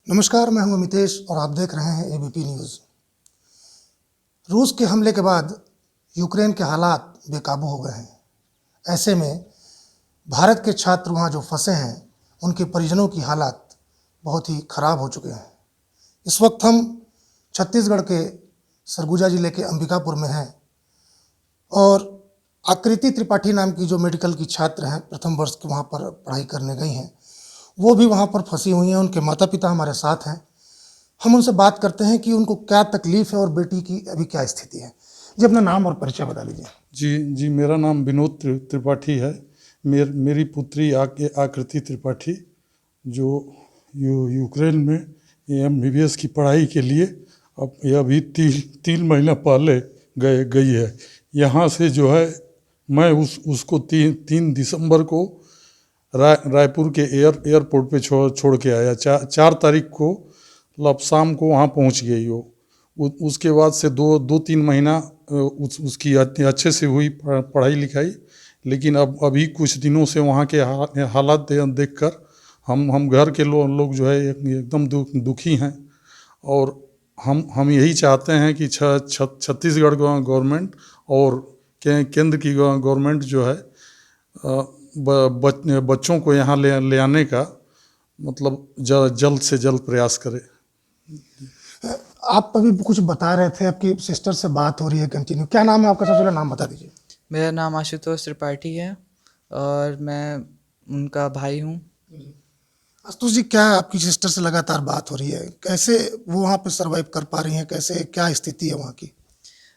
नमस्कार, मैं हूं अमितेश और आप देख रहे हैं एबीपी न्यूज़। रूस के हमले के बाद यूक्रेन के हालात बेकाबू हो गए हैं। ऐसे में भारत के छात्र वहां जो फंसे हैं, उनके परिजनों की हालात बहुत ही खराब हो चुके हैं। इस वक्त हम छत्तीसगढ़ के सरगुजा जिले के अंबिकापुर में हैं और आकृति त्रिपाठी नाम की जो मेडिकल की छात्र हैं, प्रथम वर्ष के वहाँ पर पढ़ाई करने गई हैं, वो भी वहाँ पर फंसी हुई हैं। उनके माता पिता हमारे साथ हैं। हम उनसे बात करते हैं कि उनको क्या तकलीफ है और बेटी की अभी क्या स्थिति है। जी, अपना नाम और परिचय बता दीजिए। जी, मेरा नाम विनोद त्रिपाठी है। मेरी पुत्री आकृति त्रिपाठी जो यूक्रेन में MBBS की पढ़ाई के लिए अब ये अभी 3 महीना पहले गई है। यहाँ से जो है मैं उसको 3 दिसंबर को रायपुर के एयरपोर्ट पे छोड़ के आया। 4 तारीख को शाम को वहाँ पहुँच गई वो। उसके बाद से 2-3 महीना उसकी अच्छे से हुई पढ़ाई लिखाई, लेकिन अब अभी कुछ दिनों से वहाँ के हालात देखकर हम घर के लोग जो है एकदम दुखी हैं। और हम यही चाहते हैं कि छत्तीसगढ़ गवर्नमेंट और केंद्र की गवर्नमेंट जो है बच्चों को यहाँ ले आने का मतलब जल्द से जल्द प्रयास करे। आप अभी कुछ बता रहे थे, आपकी सिस्टर से बात हो रही है कंटिन्यू। क्या नाम है आपका? सबसे पहले नाम बता दीजिए। मेरा नाम आशुतोष त्रिपाठी है और मैं उनका भाई हूँ। आशुतोष जी, क्या आपकी सिस्टर से लगातार बात हो रही है? कैसे वो वहाँ पे सरवाइव कर पा रही हैं? कैसे, क्या स्थिति है वहाँ की?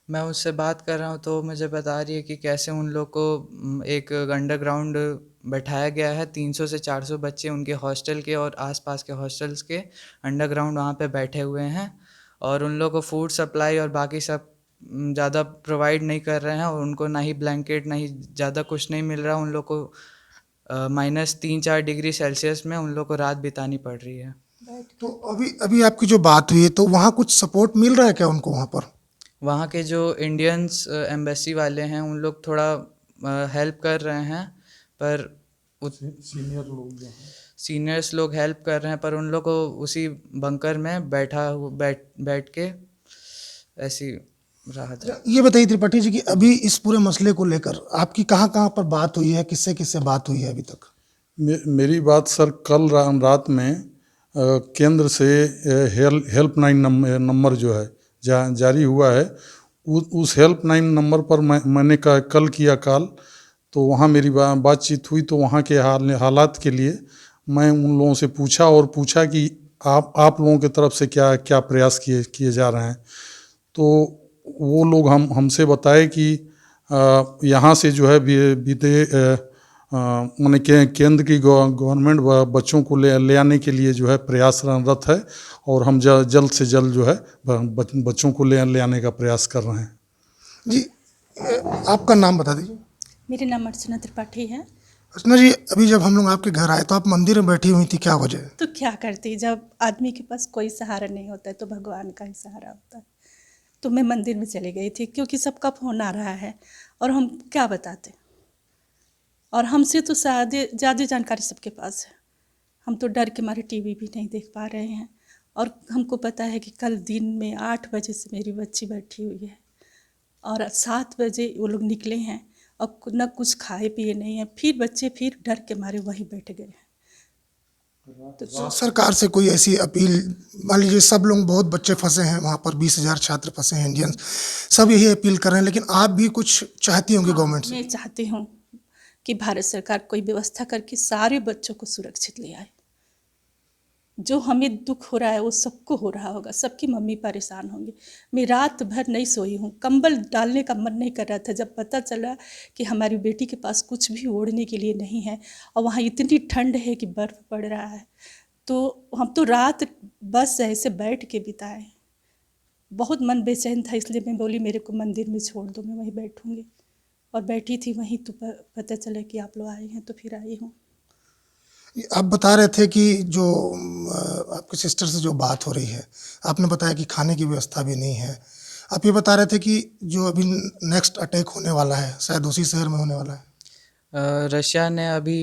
मैं उससे बात कर रहा हूँ तो मुझे बता रही है कि कैसे उन लोग को एक अंडरग्राउंड बैठाया गया है। 300 से 400 बच्चे उनके हॉस्टल के और आसपास के हॉस्टल्स के अंडरग्राउंड वहाँ पे बैठे हुए हैं और उन लोग को फूड सप्लाई और बाकी सब ज़्यादा प्रोवाइड नहीं कर रहे हैं और उनको ना ही ब्लैंकेट, ना ही ज़्यादा कुछ नहीं मिल रहा। उन लोग को -3-4 डिग्री सेल्सियस में उन लोग को रात बितानी पड़ रही है। तो अभी आपकी जो बात हुई है, तो वहाँ कुछ सपोर्ट मिल रहा है क्या उनको वहाँ पर? वहाँ के जो इंडियंस एम्बेसी वाले हैं उन लोग थोड़ा हेल्प कर रहे हैं, पर सीनियर्स लोग हेल्प कर रहे हैं, पर उन लोग को उसी बंकर में बैठ के ऐसी राहत है। ये बताइए त्रिपाठी जी कि अभी इस पूरे मसले को लेकर आपकी कहाँ कहाँ पर बात हुई है, किससे किससे बात हुई है अभी तक? मेरी बात सर कल रात में केंद्र से हेल्पलाइन नंबर जो है जारी हुआ है। उस हेल्पलाइन नंबर पर मैंने कल किया कॉल, तो वहाँ मेरी बातचीत हुई। तो वहाँ के हालात के लिए मैं उन लोगों से पूछा कि आप लोगों की तरफ से क्या क्या प्रयास किए जा रहे हैं। तो वो लोग हमसे बताए कि यहाँ से जो है माने केंद्र की गवर्नमेंट बच्चों को ले आने के लिए जो है प्रयासरत है और हम जल्द से जल्द जो है बच्चों को ले आने का प्रयास कर रहे हैं। जी, आपका नाम बता दीजिए। मेरा नाम अर्चना त्रिपाठी है। अर्चना जी, अभी जब हम लोग आपके घर आए तो आप मंदिर में बैठी हुई थी, क्या वजह? तो क्या करती, जब आदमी के पास कोई सहारा नहीं होता है तो भगवान का ही सहारा होता है। तो मैं मंदिर में चली गई थी क्योंकि सबका फ़ोन आ रहा है और हम क्या बताते, और हमसे तो ज़्यादा जानकारी सबके पास है। हम तो डर के मारे टीवी भी नहीं देख पा रहे हैं और हमको पता है कि कल दिन में 8 बजे से मेरी बच्ची बैठी हुई है और 7 बजे वो लोग निकले हैं और न कुछ खाए पिए नहीं है। फिर बच्चे फिर डर के मारे वहीं बैठ गए हैं। तो सरकार से कोई ऐसी अपील, मान लीजिए सब लोग, बहुत बच्चे फंसे हैं वहाँ पर, 20,000 छात्र फंसे हैं इंडियंस, सब यही अपील कर रहे हैं, लेकिन आप भी कुछ चाहती होंगी गवर्नमेंट से? मैं चाहती हूँ कि भारत सरकार कोई व्यवस्था करके सारे बच्चों को सुरक्षित ले आए। जो हमें दुख हो रहा है वो सबको हो रहा होगा, सबकी मम्मी परेशान होंगी। मैं रात भर नहीं सोई हूँ, कंबल डालने का मन नहीं कर रहा था जब पता चला कि हमारी बेटी के पास कुछ भी ओढ़ने के लिए नहीं है और वहाँ इतनी ठंड है कि बर्फ़ पड़ रहा है। तो हम तो रात बस ऐसे बैठ के बिताए। बहुत मन बेचैन था, इसलिए मैं बोली मेरे को मंदिर में छोड़ दो, मैं वहीं बैठूँगी। और बैठी थी वहीं तो पता चला कि आप लोग आए हैं, तो फिर आई हूँ। आप बता रहे थे कि जो आपके सिस्टर से जो बात हो रही है, आपने बताया कि खाने की व्यवस्था भी नहीं है। आप ये बता रहे थे कि जो अभी नेक्स्ट अटैक होने वाला है शायद उसी शहर में होने वाला है। रशिया ने अभी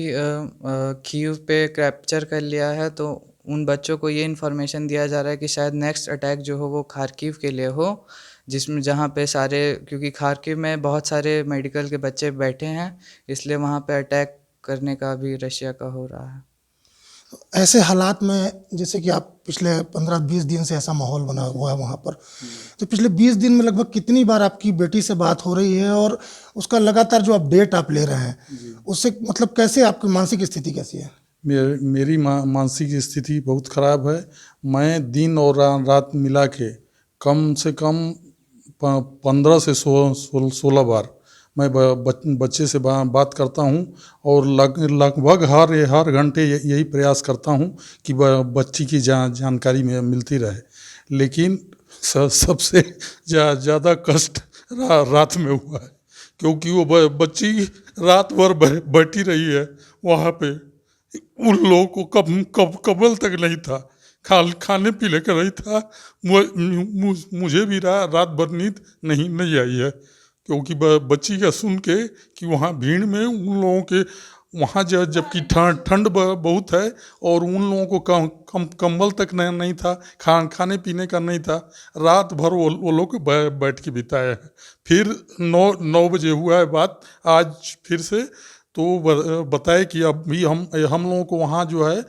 कीव पे कैप्चर कर लिया है, तो उन बच्चों को ये इन्फॉर्मेशन दिया जा रहा है कि शायद नेक्स्ट अटैक जो हो वो खार्किव के लिए हो, जिसमें जहाँ पे सारे, क्योंकि खार्किव में बहुत सारे मेडिकल के बच्चे बैठे हैं, इसलिए वहाँ पे अटैक करने का भी रशिया का हो रहा है। ऐसे हालात में जैसे कि आप पिछले 15-20 दिन से ऐसा माहौल बना हुआ है वहाँ पर, तो पिछले 20 दिन में लगभग कितनी बार आपकी बेटी से बात हो रही है और उसका लगातार जो अपडेट आप ले रहे हैं उससे मतलब कैसे आपकी मानसिक स्थिति कैसी है? मेरी मानसिक स्थिति बहुत ख़राब है। मैं दिन और रात मिला के कम से कम 15 से 16 बार मैं बच्चे से बात करता हूं और लगभग हर घंटे यही प्रयास करता हूं कि बच्ची की जानकारी में मिलती रहे। लेकिन सबसे ज़्यादा कष्ट रात में हुआ है, क्योंकि वो बच्ची रात भर बैठी रही है वहाँ पे। उन लोगों को कबल तक नहीं था, खाने पीने का नहीं था। मुझे भी रात भर नींद नहीं आई है, क्योंकि बच्ची का सुन के कि वहाँ भीड़ में उन लोगों के वहाँ जबकि ठंड बहुत है और उन लोगों को कंबल तक नहीं था, खाने पीने का नहीं था। रात भर वो लोग बैठ के बिताया है। फिर 9 बजे हुआ है बात आज फिर से, तो बताए कि अभी हम लोगों को वहाँ जो है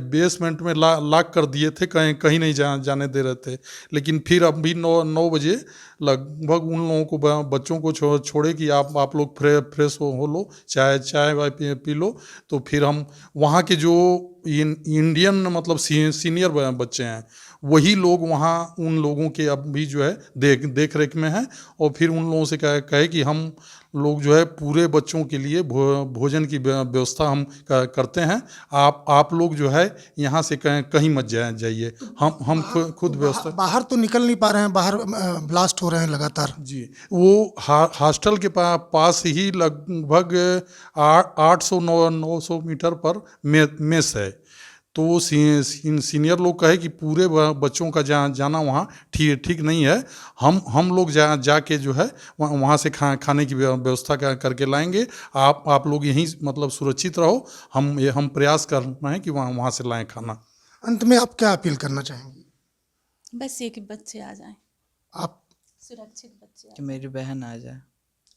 बेसमेंट में लॉक कर दिए थे, कहीं नहीं जाने दे रहे थे। लेकिन फिर अभी 9 बजे लगभग उन लोगों को बच्चों को छोड़े कि आप लोग फ्रेश हो लो, चाय वाय पी लो। तो फिर हम वहाँ के जो इंडियन मतलब सीनियर बच्चे हैं वही लोग वहाँ उन लोगों के अभी जो है देख रेख में हैं। और फिर उन लोगों से कहे कि हम लोग जो है पूरे बच्चों के लिए भोजन की व्यवस्था हम करते हैं, आप लोग जो है यहाँ से कहीं मत जाइए, हम खुद व्यवस्था। बाहर तो निकल नहीं पा रहे हैं, बाहर ब्लास्ट हो रहे हैं लगातार। जी, वो हॉस्टल के पास ही लगभग 800-900 मीटर पर मेस है। तो सीनियर लोग कहे कि पूरे बच्चों का जाना वहाँ ठीक नहीं है। हम लोग जाके जो है वहाँ से खाने की व्यवस्था करके लाएंगे। आप लोग यहीं मतलब सुरक्षित रहो। हम प्रयास कर रहे हैं कि वहाँ से लाएं खाना। अंत में आप क्या अपील करना चाहेंगी? बस ये कि बच्चे आ जाएं, आप सुरक्षित बच्चे आ कि मेरी बहन आ जाए।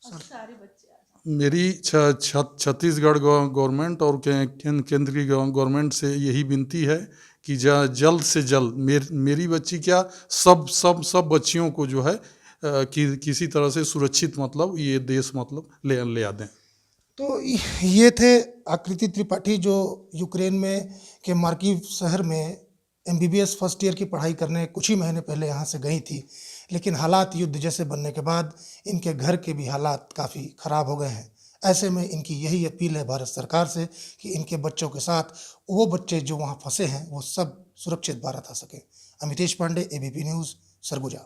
और सारे बच्चे आ जाएं। मेरी छत्तीसगढ़ गवर्नमेंट और केंद्रीय गवर्नमेंट से यही विनती है कि जल्द से जल्द मेरी बच्ची क्या सब बच्चियों को जो है किसी तरह से सुरक्षित मतलब ये देश मतलब ले आ दें। तो ये थे आकृति त्रिपाठी जो यूक्रेन में के मार्किव शहर में MBBS फर्स्ट ईयर की पढ़ाई करने कुछ ही महीने पहले यहाँ से गई थी। लेकिन हालात युद्ध जैसे बनने के बाद इनके घर के भी हालात काफ़ी ख़राब हो गए हैं। ऐसे में इनकी यही अपील है भारत सरकार से कि इनके बच्चों के साथ वो बच्चे जो वहाँ फंसे हैं वो सब सुरक्षित भारत आ सकें। Amitesh Pandey, ABP news, Surguja.